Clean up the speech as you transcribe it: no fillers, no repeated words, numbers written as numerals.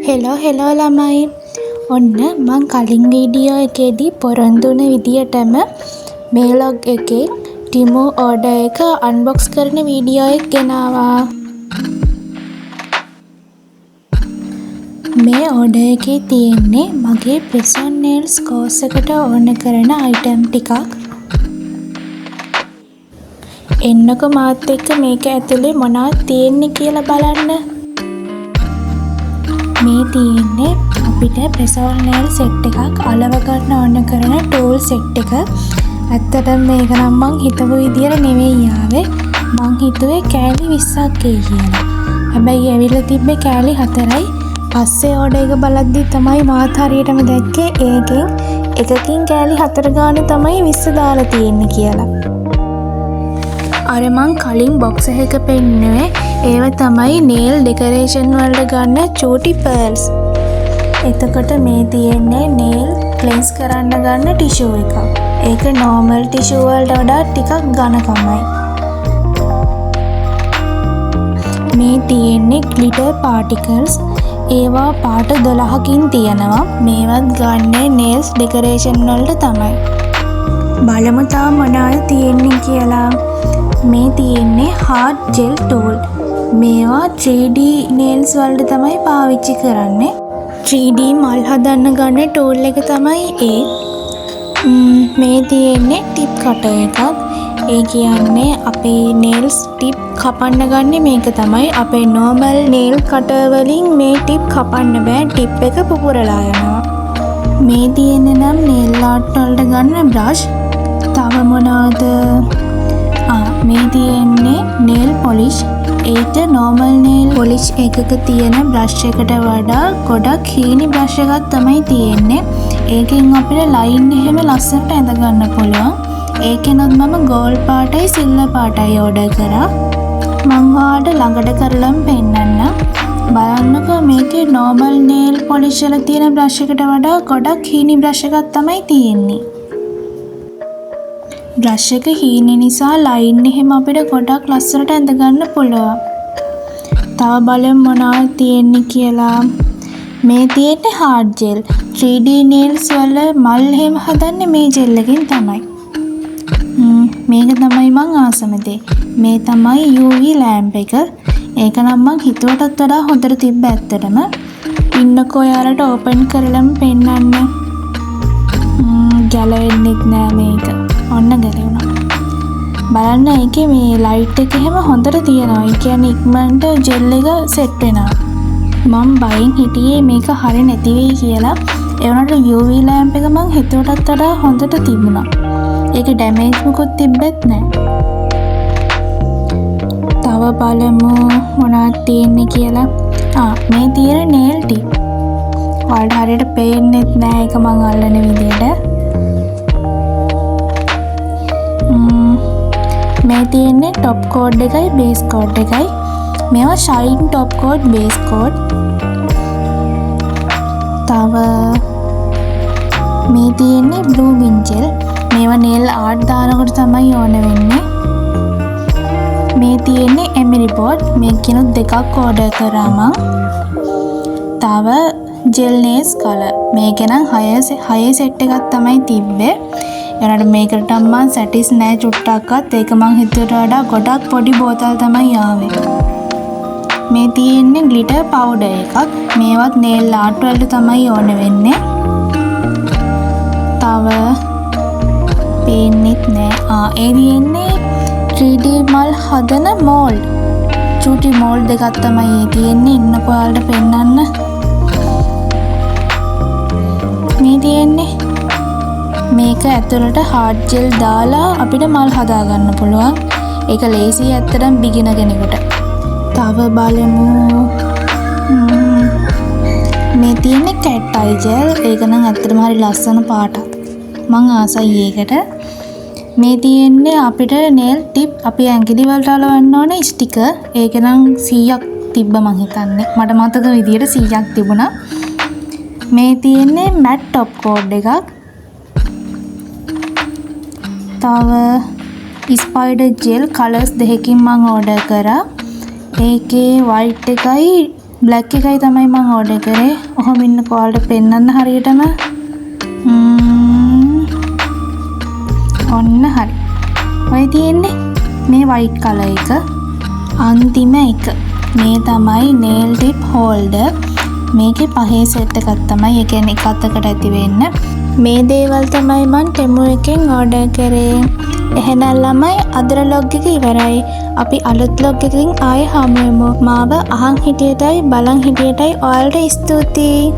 Hello ළමයි. ඔන්න මං කලින් වීඩියෝ එකේදී පොරොන්දු වුණ විදියටම මේ ලොග් එකේ ටිමු ඕඩර් එක අන්බොක්ස් කරන වීඩියෝ එක ගෙනාවා. මේ ඕඩර් එකේ තියෙන්නේ මගේ press on nails course එකට ඕන කරන අයිටම් ටිකක්. එන්නකො මාත් එක්ක මේක ඇතුලේ මොනවද තියෙන්නේ කියලා බලන්න. මේ තියෙන්නේ අපිට press on nail set එකක් අලව ගන්න ඕන කරන tool set එක. ඇත්තටම මේක නම් මං හිතපු විදියට නෙවෙයි ආවේ. මං හිතුවේ කෑලි 20ක් එයි කියලා. හැබැයි ඇවිල්ලා තිබ්බේ කෑලි 4යි. පස්සේ ඕඩර් එක බලද්දි තමයි මාත් හරියටම දැක්කේ එකකින් කෑලි 4 ගානේ තමයි 20 දාලා තියෙන්නේ කියලා. අර මං කලින් බොක්ස් එක පෙන්නුවේ ඒව තමයි nail decoration වලට ගන්න චූටි pearls. එතකොට මේ තියෙන්නේ nail cleanse කරන්න ගන්න tissue එකක්. ඒක normal tissue වලට වඩා ටිකක් ඝනකමයි. මේ තියෙන්නේ glitter particles. ඒවා පාට 12කින් තියෙනවා. මේවත් ගන්නේ nails decoration වලට තමයි. බලමු තාම මොනවද තියෙන්නේ කියලා. මේ තියෙන්නේ hard gel tool. මේවා 3D nails වලට තමයි පාවිච්චි කරන්නේ. 3D මල් හදන්න ගන්න tool එක තමයි ඒ. මේ තියෙන්නේ tip cutter එකක්. ඒ කියන්නේ අපේ nails tip කපන්න ගන්නේ මේක තමයි. අපේ normal nail cutter වලින් මේ tip කපන්න බෑ. tip එක පුපුරලා යනවා. මේ තියෙන්නේ නම් nail art වලට ගන්න brush. තව මොනවද? මේ තියෙන්නේ nail polish. ඒක normal nail polish එකක තියෙන brush එකට වඩා ගොඩක් හීනි brush එකක් තමයි තියෙන්නේ. ඒකෙන් අපිට line එහෙම ලස්සනට ඇඳ ගන්න පුළුවන්. ඒකෙනොත් මම gold පාටයි silver පාටයි order කරා. මම ඔයාලට ළඟට කරලම පෙන්නන්නම්. බලන්නකෝ මේකේ normal nail polish වල තියෙන brush එකට වඩා ගොඩක් හීනි brush එකක් තමයි තියෙන්නේ. brush එක හීන නිසා line එහෙම අපිට ගොඩක් ලස්සනට ඇඳ ගන්න පුළුවන්. තව බලමු මොනවද තියෙන්නේ කියලා. මේ තියෙන්නේ hard gel. 3D nails වල මල් එහෙම හදන්නේ මේ gel එකෙන් තමයි. මේක තමයි මං ආසම දේ. මේ තමයි UV lamp එක. ඒක නම් මං හිතුවටත් වඩා හොඳට තිබ්බ ඇත්තටම. ඉන්නකෝ ඔයාලට open කරලම පෙන්නන්න. ගැලවෙන්නෙත් නෑ මේක. ඔන්න ගැලවුණා. බලන්න ඒකේ මේ ලයිට් එක එහෙම හොඳට තියෙනවා. ඒ කියන්නේ ඉක්මනට ජෙල් එක සෙට් වෙනවා. මම බයින් හිටියේ මේක හරිය නැති වෙයි කියලා. ඒ වුණාට UV lamp එක මං හිතුවටත් වඩා හොඳට තිබුණා. ඒක ඩැමේජ් මොකුත් තිබ්බෙත් නැහැ. තව බලමු මොනවද තියෙන්නේ කියලා. මේ තියෙන nail tip. ඔයාලට හරියට පේන්නෙත් නැහැ ඒක මං අල්ලන විදියට. මේ තියෙන්නේ top coat එකයි base coat එකයි. මේවා shine top coat base coat. තව මේ තියෙන්නේ blue bin gel. මේවා nail art දානකොට තමයි ඕන වෙන්නේ. මේ තියෙන්නේ emery board. මේකිනුත් දෙකක් order කරා මං. තව gel nails color. මේක නම් 6 set එකක් තමයි තිබ්බේ. එනට මේකට මං සැටිස් නෑ චුට්ටක්වත්. ඒක මං හිතුවට වඩා ගොඩක් පොඩි බෝතල් තමයි ආවේ. මේ තියෙන්නේ glitter powder එකක්. මේවත් nail art වලට තමයි ඕන වෙන්නේ. තව පේන්නෙත් නෑ. ඒ තියෙන්නේ 3D මල් හදන mold. චූටි mold දෙකක් තමයි ඒ තියෙන්නේ. ඉන්නකෝ ඔයාලට පෙන්නන්න. මේ තියෙන්නේ මේක ඇතුළට hard gel දාලා අපිට මල් හදා ගන්න පුළුවන්. ඒක ලේසි ඇත්තටම beginner කෙනෙකුට. තව බලමු. මේ තියෙන්නේ cat eye gel. ඒක නම් ඇත්තටම හරි ලස්සන පාටක්. මං ආසයි ඒකට. මේ තියෙන්නේ අපිට nail tip අපි ඇඟිලි වලට අලවන්න ඕන sticker. ඒක නම් 100ක් තිබ්බ මං හිතන්නේ. මට මතක විදියට 100ක් තිබුණා. මේ තියෙන්නේ matte top coat එකක්. තව spider gel colors දෙකකින් මම order කරා. ඒකේ white එකයි බ්ලැක් එකයි තමයි මම ඕඩර් කරේ. ඔහොම ඉන්නකෝ ඔයාලට පෙන්නන්න හරියටම. ඔන්න හරි. ඔය තියෙන්නේ මේ වයිට් කලර් එක. අන්තිම එක. මේ තමයි nail tip holder. මේකේ පහේ සෙට් එකක් තමයි. ඒ කියන්නේ එක අතකට ඇති වෙන්න. මේ දේවල් තමයි මම Temu එකෙන් ඕඩර් කරේ. එහෙනම් ළමයි අදට ලොග් එක ඉවරයි. අපි අලුත් ලොග් එකකින් ආයෙ හමු වෙමු. මාව අහන් හිටියටයි බලන් හිටියටයි ඔයාලට ස්තුතියි.